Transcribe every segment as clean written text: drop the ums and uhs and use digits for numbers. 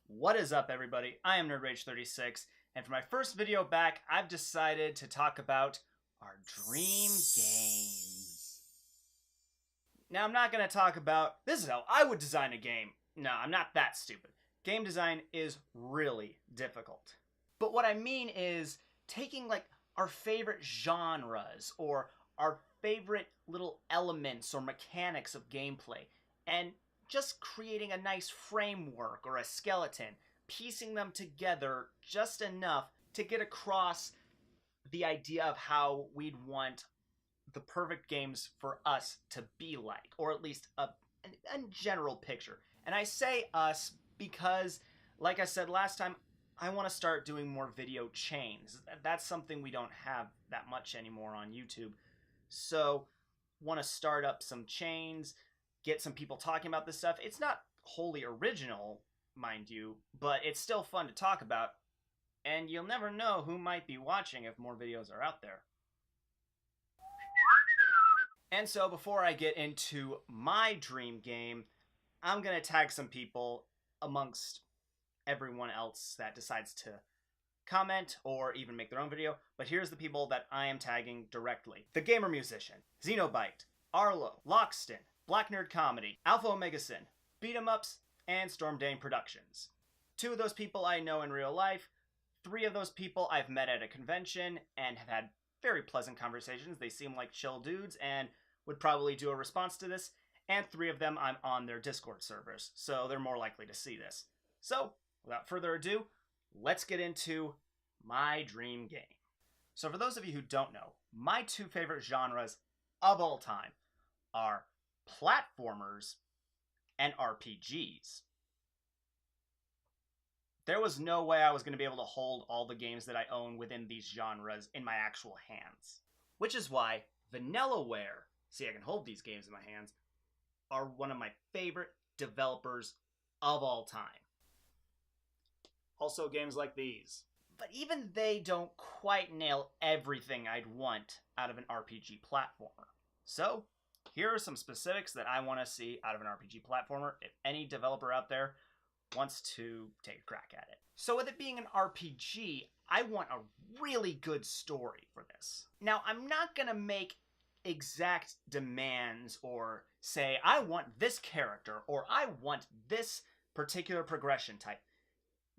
What is up, everybody? I am NerdRage36, and for my first video back, I've decided to talk about our dream games. Now, I'm not going to talk about, this is how I would design a game. No, I'm not that stupid. Game design is really difficult. But what I mean is taking, our favorite genres, or our favorite little elements or mechanics of gameplay, and just creating a nice framework or a skeleton, piecing them together just enough to get across the idea of how we'd want the perfect games for us to be like, or at least a general picture. And I say us because, like I said last time, I want to start doing more video chains. That's something we don't have that much anymore on YouTube. So, want to start up some chains, get some people talking about this stuff. It's not wholly original, mind you, but it's still fun to talk about, and you'll never know who might be watching if more videos are out there. And so before I get into my dream game, I'm going to tag some people amongst everyone else that decides to comment or even make their own video, but here's the people that I am tagging directly. The Gamer Musician, Xenobite, Arlo, Lockston, Black Nerd Comedy, Alpha Omega Sin, Beat 'em Ups, and Storm Dane Productions. 2 of those people I know in real life. 3 of those people I've met at a convention and have had very pleasant conversations. They seem like chill dudes and would probably do a response to this. And 3 of them I'm on their Discord servers, so they're more likely to see this. So, without further ado, let's get into my dream game. So for those of you who don't know, my 2 favorite genres of all time are platformers and RPGs. There was no way I was going to be able to hold all the games that I own within these genres in my actual hands. Which is why Vanillaware, see I can hold these games in my hands, are one of my favorite developers of all time. Also games like these. But even they don't quite nail everything I'd want out of an RPG platformer. So, here are some specifics that I want to see out of an RPG platformer if any developer out there wants to take a crack at it. So with it being an RPG, I want a really good story for this. Now, I'm not going to make exact demands or say, I want this character or I want this particular progression type.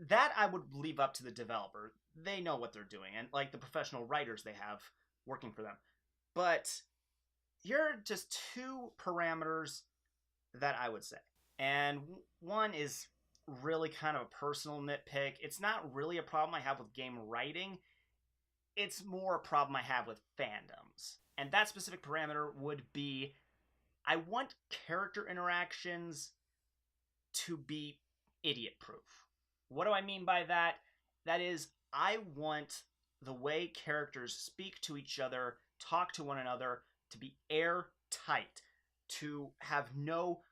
That I would leave up to the developer. They know what they're doing, and like the professional writers they have working for them. But here are just 2 parameters that I would say. And one is really kind of a personal nitpick. It's not really a problem I have with game writing. It's more a problem I have with fandoms. And that specific parameter would be, I want character interactions to be idiot-proof. What do I mean by that? That is, I want the way characters speak to each other, talk to one another, to be airtight, to have no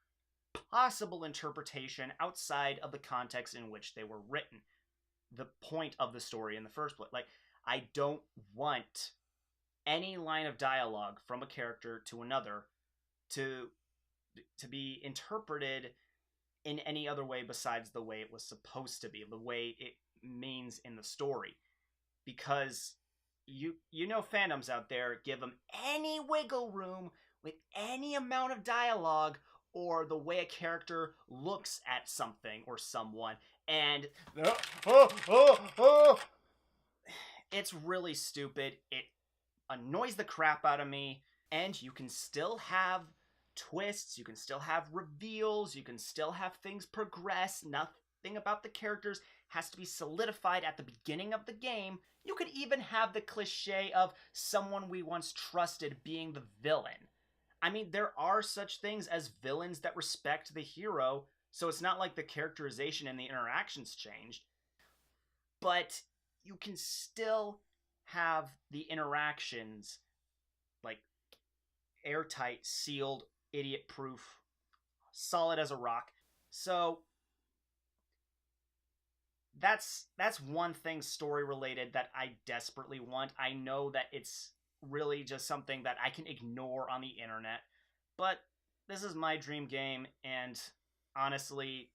possible interpretation outside of the context in which they were written. The point of the story in the first place. Like, I don't want any line of dialogue from a character to another to be interpreted in any other way besides the way it was supposed to be, the way it means in the story. Because you know fandoms out there give them any wiggle room with any amount of dialogue or the way a character looks at something or someone, and it's really stupid. It annoys the crap out of me, and you can still have twists, you can still have reveals, you can still have things progress. Nothing about the characters has to be solidified at the beginning of the game. You could even have the cliche of someone we once trusted being the villain. I mean, there are such things as villains that respect the hero, so it's not like the characterization and the interactions changed. But you can still have the interactions like airtight, sealed, idiot-proof, solid as a rock. So that's one thing story-related that I desperately want. I know that it's really just something that I can ignore on the internet, but this is my dream game, and honestly,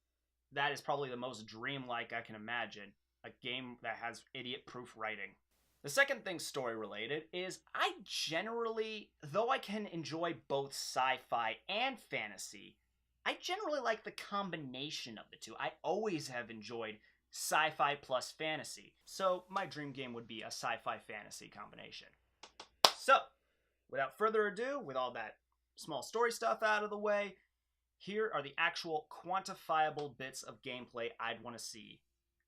that is probably the most dreamlike I can imagine. A game that has idiot-proof writing. The second thing story-related is I generally, though I can enjoy both sci-fi and fantasy, I generally like the combination of the two. I always have enjoyed sci-fi plus fantasy. So my dream game would be a sci-fi fantasy combination. So, without further ado, with all that small story stuff out of the way, here are the actual quantifiable bits of gameplay I'd want to see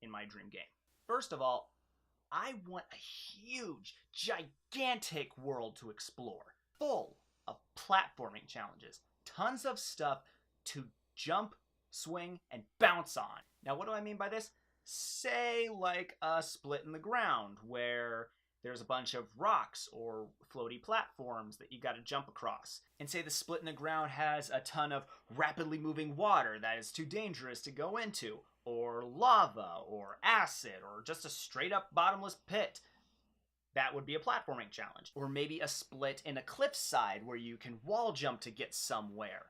in my dream game. First of all, I want a huge, gigantic world to explore, full of platforming challenges, tons of stuff to jump, swing, and bounce on. Now, what do I mean by this? Say, like a split in the ground, where there's a bunch of rocks or floaty platforms that you gotta jump across. And say the split in the ground has a ton of rapidly moving water that is too dangerous to go into, or lava, or acid, or just a straight up bottomless pit. That would be a platforming challenge. Or maybe a split in a cliffside where you can wall jump to get somewhere.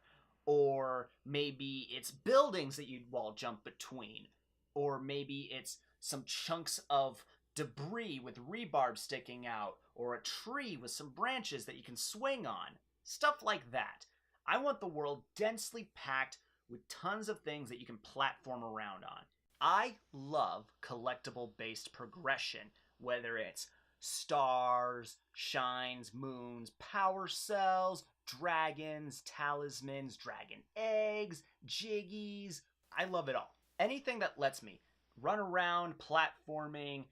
Or maybe it's buildings that you'd wall jump between. Or maybe it's some chunks of debris with rebarb sticking out, or a tree with some branches that you can swing on. Stuff like that. I want the world densely packed with tons of things that you can platform around on. I love collectible-based progression, whether it's stars, shines, moons, power cells, dragons, talismans, dragon eggs, jiggies. I love it all. Anything that lets me run around platforming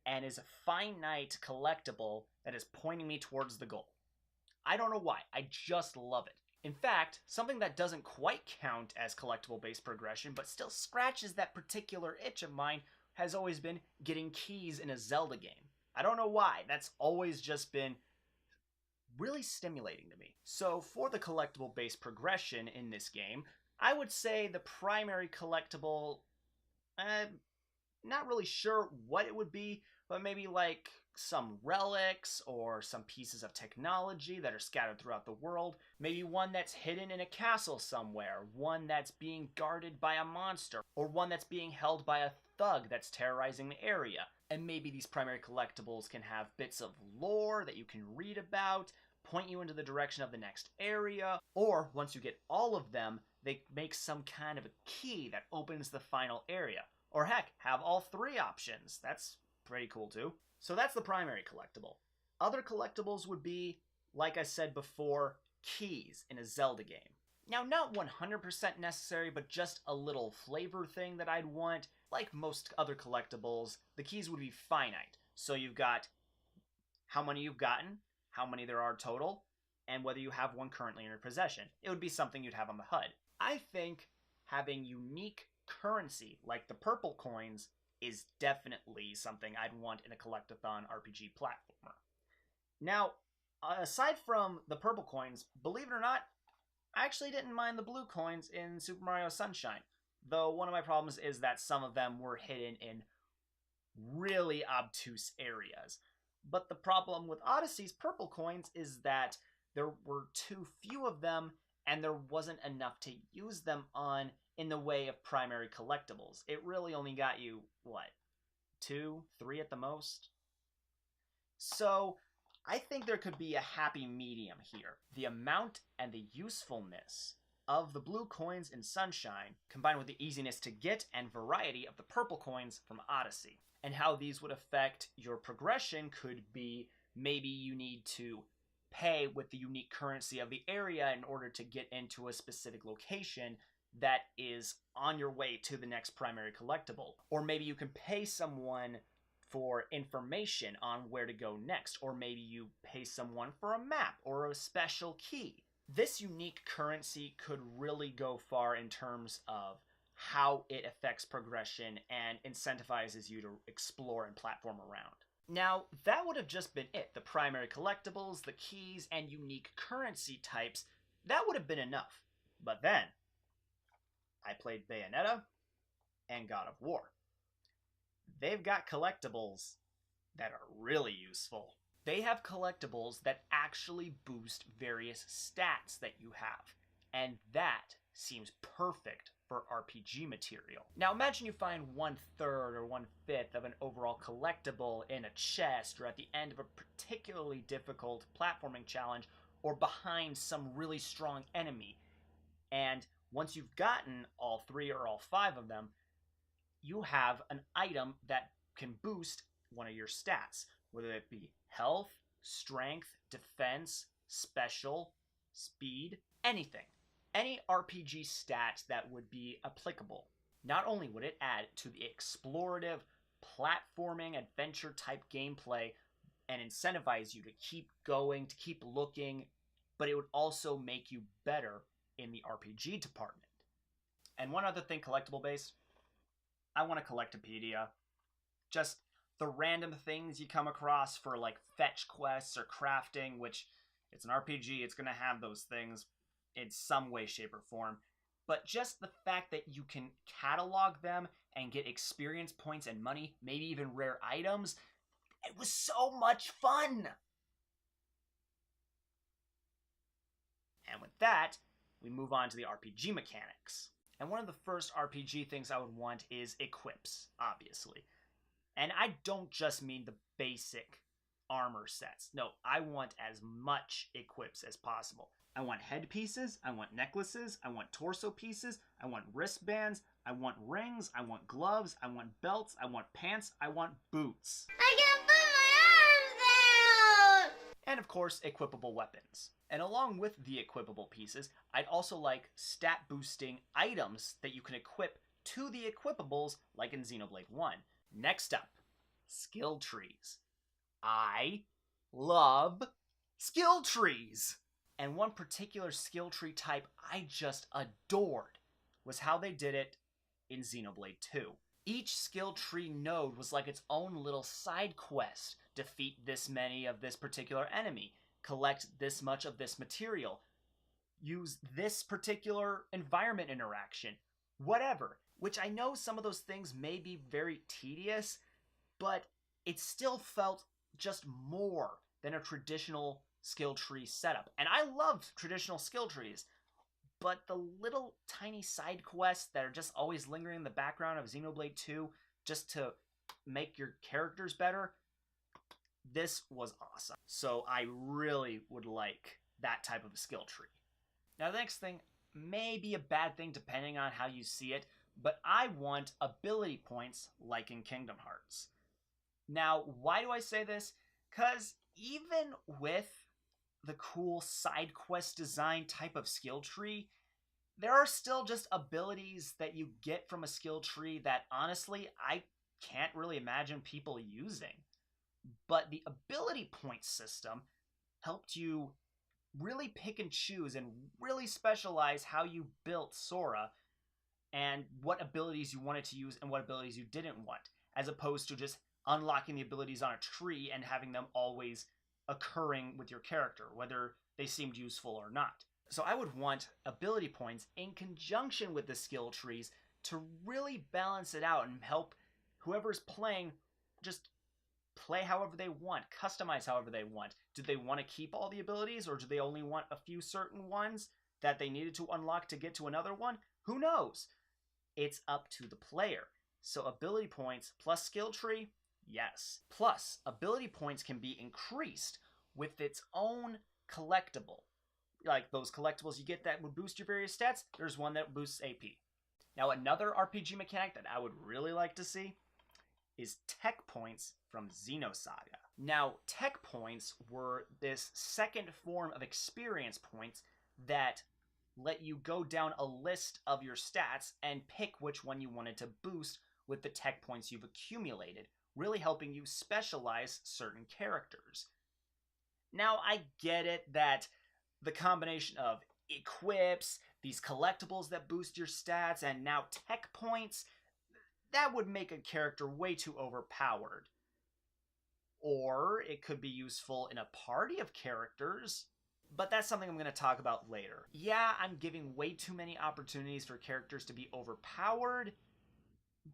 and is a finite collectible that is pointing me towards the goal. I don't know why, I just love it. In fact, something that doesn't quite count as collectible-based progression, but still scratches that particular itch of mine, has always been getting keys in a Zelda game. I don't know why, that's always just been really stimulating to me. So for the collectible-based progression in this game, I would say the primary collectible, not really sure what it would be, but maybe like some relics or some pieces of technology that are scattered throughout the world. Maybe one that's hidden in a castle somewhere, one that's being guarded by a monster, or one that's being held by a thug that's terrorizing the area. And maybe these primary collectibles can have bits of lore that you can read about, point you into the direction of the next area, or once you get all of them, they make some kind of a key that opens the final area. Or heck, have all three options. That's pretty cool too. So that's the primary collectible. Other collectibles would be, like I said before, keys in a Zelda game. Now, not 100% necessary, but just a little flavor thing that I'd want. Like most other collectibles, the keys would be finite. So you've got how many you've gotten, how many there are total, and whether you have one currently in your possession. It would be something you'd have on the HUD. I think having unique currency, like the purple coins, is definitely something I'd want in a collectathon RPG platformer. Now, aside from the purple coins, believe it or not, I actually didn't mind the blue coins in Super Mario Sunshine, though one of my problems is that some of them were hidden in really obtuse areas. But the problem with Odyssey's purple coins is that there were too few of them, and there wasn't enough to use them on in the way of primary collectibles. It really only got you, what, 2, 3 at the most? So, I think there could be a happy medium here. The amount and the usefulness of the blue coins in Sunshine, combined with the easiness to get and variety of the purple coins from Odyssey. And how these would affect your progression could be, maybe you need to pay with the unique currency of the area in order to get into a specific location that is on your way to the next primary collectible. Or maybe you can pay someone for information on where to go next. Or maybe you pay someone for a map or a special key. This unique currency could really go far in terms of how it affects progression and incentivizes you to explore and platform around. Now, that would have just been it. The primary collectibles, the keys, and unique currency types, that would have been enough. But then, I played Bayonetta and God of War. They've got collectibles that are really useful. They have collectibles that actually boost various stats that you have, and that seems perfect for RPG material. Now imagine you find 1/3 or 1/5 of an overall collectible in a chest or at the end of a particularly difficult platforming challenge or behind some really strong enemy. And once you've gotten all 3 or all 5 of them, you have an item that can boost one of your stats, whether it be health, strength, defense, special, speed, anything. Any RPG stat that would be applicable. Not only would it add to the explorative, platforming, adventure type gameplay and incentivize you to keep going, to keep looking, but it would also make you better in the RPG department. And one other thing collectible based, I want a collectopedia. Just the random things you come across for like fetch quests or crafting, which it's an RPG, it's going to have those things in some way, shape, or form. But just the fact that you can catalog them and get experience points and money, maybe even rare items, it was so much fun! And with that, we move on to the RPG mechanics. And one of the first RPG things I would want is equips, obviously. And I don't just mean the basic armor sets. No, I want as much equips as possible. I want headpieces, I want necklaces, I want torso pieces, I want wristbands, I want rings, I want gloves, I want belts, I want pants, I want boots. I can put my arms down! And of course, equipable weapons. And along with the equipable pieces, I'd also like stat boosting items that you can equip to the equipables like in Xenoblade 1. Next up, skill trees. I love skill trees! And one particular skill tree type I just adored was how they did it in Xenoblade 2. Each skill tree node was like its own little side quest. Defeat this many of this particular enemy. Collect this much of this material. Use this particular environment interaction. Whatever. Which I know some of those things may be very tedious, but it still felt just more than a traditional skill tree setup. And I love traditional skill trees, but the little tiny side quests that are just always lingering in the background of Xenoblade 2 just to make your characters better, this was awesome. So I really would like that type of a skill tree. Now the next thing may be a bad thing depending on how you see it, but I want ability points like in Kingdom Hearts. Now, why do I say this? Because even with the cool side quest design type of skill tree, there are still just abilities that you get from a skill tree that honestly I can't really imagine people using. But the ability point system helped you really pick and choose and really specialize how you built Sora and what abilities you wanted to use and what abilities you didn't want, as opposed to just unlocking the abilities on a tree and having them always occurring with your character, whether they seemed useful or not. So I would want ability points in conjunction with the skill trees to really balance it out and help whoever's playing just play however they want, customize however they want. Do they want to keep all the abilities, or do they only want a few certain ones that they needed to unlock to get to another one? Who knows? It's up to the player. So ability points plus skill tree, yes. Plus, ability points can be increased with its own collectible. Like those collectibles you get that would boost your various stats, there's one that boosts AP. Now another RPG mechanic that I would really like to see is tech points from Xenosaga. Now, tech points were this second form of experience points that let you go down a list of your stats and pick which one you wanted to boost with the tech points you've accumulated, really helping you specialize certain characters. Now, I get it that the combination of equips, these collectibles that boost your stats, and now tech points, that would make a character way too overpowered. Or it could be useful in a party of characters, but that's something I'm going to talk about later. Yeah, I'm giving way too many opportunities for characters to be overpowered,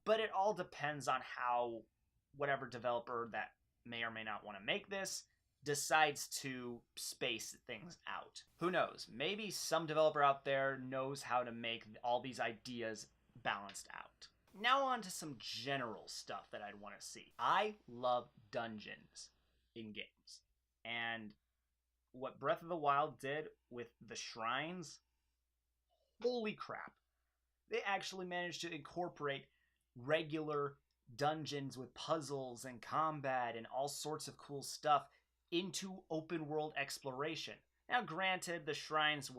but it all depends on how whatever developer that may or may not want to make this decides to space things out. Who knows? Maybe some developer out there knows how to make all these ideas balanced out. Now on to some general stuff that I'd want to see. I love dungeons in games. And what Breath of the Wild did with the shrines, holy crap. They actually managed to incorporate regular dungeons with puzzles and combat and all sorts of cool stuff into open world exploration. Now granted, the shrines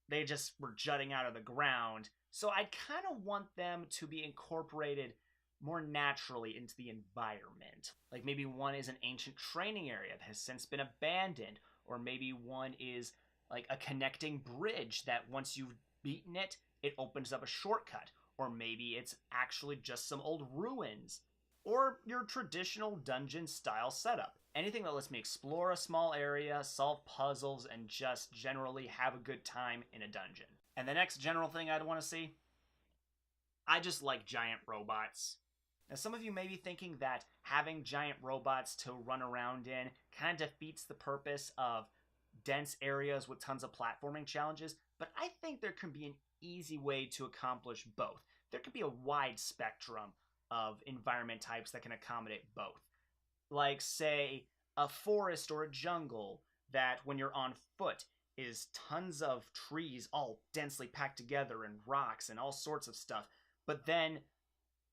they just were jutting out of the ground, so I kind of want them to be incorporated more naturally into the environment. Like maybe one is an ancient training area that has since been abandoned, or maybe one is like a connecting bridge that once you've beaten it, it opens up a shortcut. Or maybe it's actually just some old ruins. Or your traditional dungeon style setup. Anything that lets me explore a small area, solve puzzles, and just generally have a good time in a dungeon. And the next general thing I'd want to see? I just like giant robots. Now some of you may be thinking that having giant robots to run around in kind of defeats the purpose of dense areas with tons of platforming challenges, but I think there can be an easy way to accomplish both. There could be a wide spectrum of environment types that can accommodate both. Like, say, a forest or a jungle that, when you're on foot, is tons of trees all densely packed together and rocks and all sorts of stuff. But then,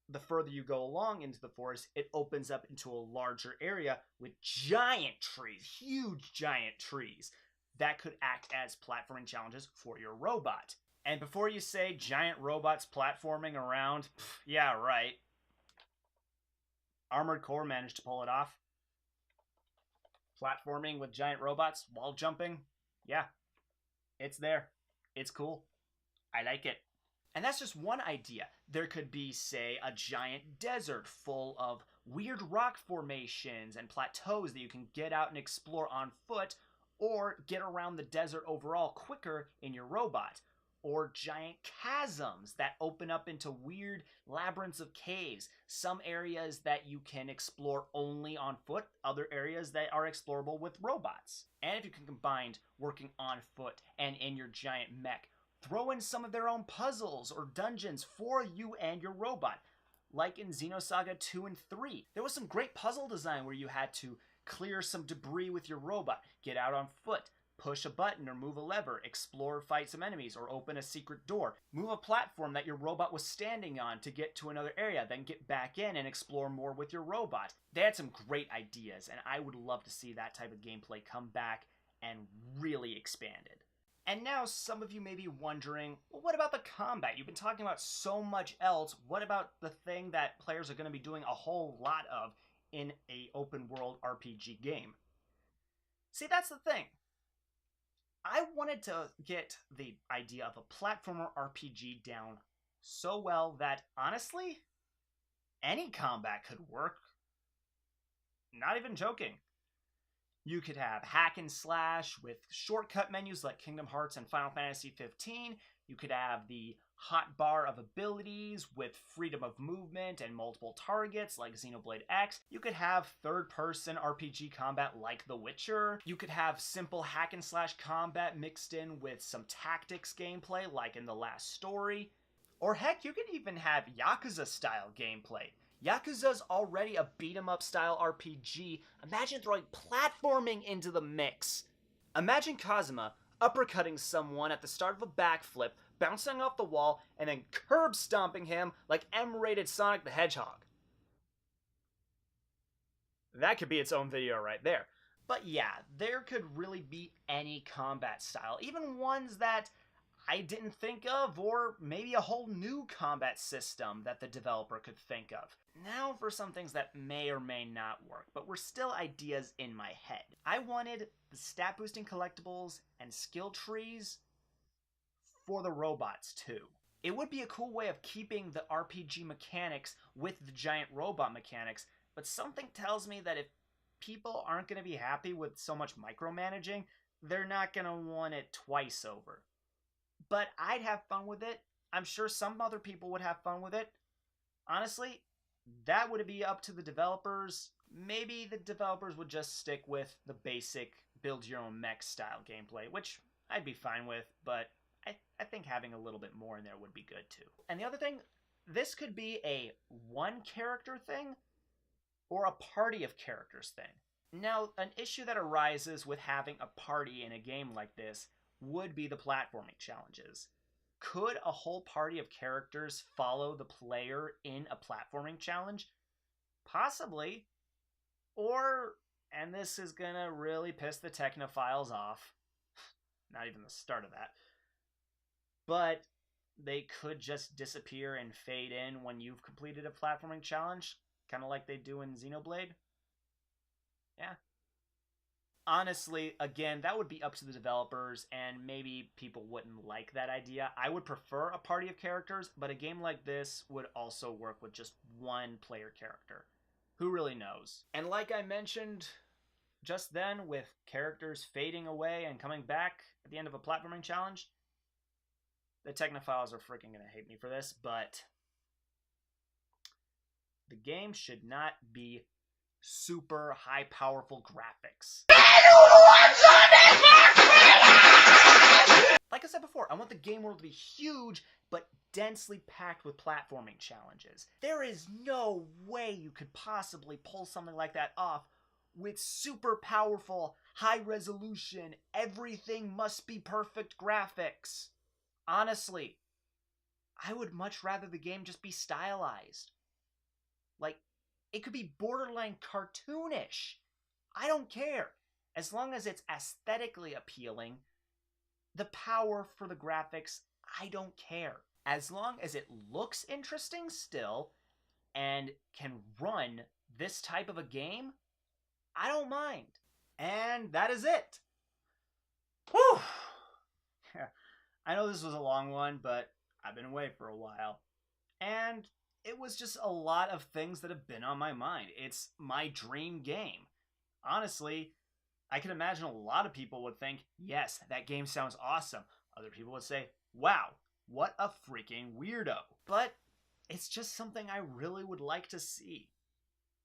the further you go along into the forest, it opens up into a larger area with giant trees, huge giant trees, that could act as platforming challenges for your robot. And before you say giant robots platforming around, yeah, right. Armored Core managed to pull it off. Platforming with giant robots, wall jumping, yeah, it's there. It's cool. I like it. And that's just one idea. There could be, say, a giant desert full of weird rock formations and plateaus that you can get out and explore on foot, or get around the desert overall quicker in your robot. Or giant chasms that open up into weird labyrinths of caves. Some areas that you can explore only on foot, other areas that are explorable with robots. And if you can combine working on foot and in your giant mech, throw in some of their own puzzles or dungeons for you and your robot. Like in Xenosaga 2 and 3. There was some great puzzle design where you had to clear some debris with your robot, get out on foot, push a button or move a lever, explore, fight some enemies, or open a secret door. Move a platform that your robot was standing on to get to another area, then get back in and explore more with your robot. They had some great ideas, and I would love to see that type of gameplay come back and really expanded. And now some of you may be wondering, well, what about the combat? You've been talking about so much else. What about the thing that players are going to be doing a whole lot of in a open world RPG game? See, that's the thing. I wanted to get the idea of a platformer RPG down so well that, honestly, any combat could work. Not even joking. You could have hack and slash with shortcut menus like Kingdom Hearts and Final Fantasy XV. You could have the hot bar of abilities with freedom of movement and multiple targets like Xenoblade X. You could have third-person RPG combat like The Witcher. You could have simple hack and slash combat mixed in with some tactics gameplay like in The Last Story. Or heck, you could even have Yakuza-style gameplay. Yakuza's already a beat-em-up style RPG. Imagine throwing platforming into the mix. Imagine Kazuma uppercutting someone at the start of a backflip, bouncing off the wall, and then curb stomping him like M-rated Sonic the Hedgehog. That could be its own video right there. But yeah, there could really be any combat style, even ones that I didn't think of, or maybe a whole new combat system that the developer could think of. Now for some things that may or may not work, but were still ideas in my head. I wanted the stat boosting collectibles and skill trees for the robots too. It would be a cool way of keeping the RPG mechanics with the giant robot mechanics, but something tells me that if people aren't going to be happy with so much micromanaging, they're not going to want it twice over. But I'd have fun with it. I'm sure some other people would have fun with it. Honestly, that would be up to the developers. maybe the developers would just stick with the basic build your own mech style gameplay, which I'd be fine with, but I think having a little bit more in there would be good too. And the other thing, this could be a one character thing or a party of characters thing. Now, an issue that arises with having a party in a game like this would be the platforming challenges. Could a whole party of characters follow the player in a platforming challenge? Possibly. Or, and this is gonna really piss the technophiles off, not even the start of that, but they could just disappear and fade in when you've completed a platforming challenge, kind of like they do in Xenoblade. Yeah. Honestly, again, that would be up to the developers, and maybe people wouldn't like that idea. I would prefer a party of characters, but a game like this would also work with just one player character. Who really knows? And like I mentioned just then, with characters fading away and coming back at the end of a platforming challenge, the technophiles are freaking gonna hate me for this, but the game should not be super high powerful graphics. Like I said before, I want the game world to be huge but densely packed with platforming challenges. There is no way you could possibly pull something like that off with super powerful, high resolution, everything must be perfect graphics. Honestly, I would much rather the game just be stylized. Like, it could be borderline cartoonish. I don't care. As long as it's aesthetically appealing, the power for the graphics, I don't care. As long as it looks interesting still and can run this type of a game, I don't mind. And that is it. Whew! I know this was a long one, but I've been away for a while. And it was just a lot of things that have been on my mind. It's my dream game. Honestly, I can imagine a lot of people would think, yes, that game sounds awesome. Other people would say, wow, what a freaking weirdo. But it's just something I really would like to see.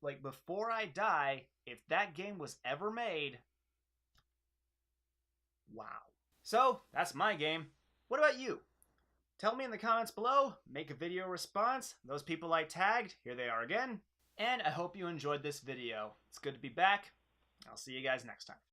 Like, before I die, if that game was ever made, wow. So, that's my game. What about you? Tell me in the comments below, make a video response. Those people I tagged, here they are again. And I hope you enjoyed this video. It's good to be back. I'll see you guys next time.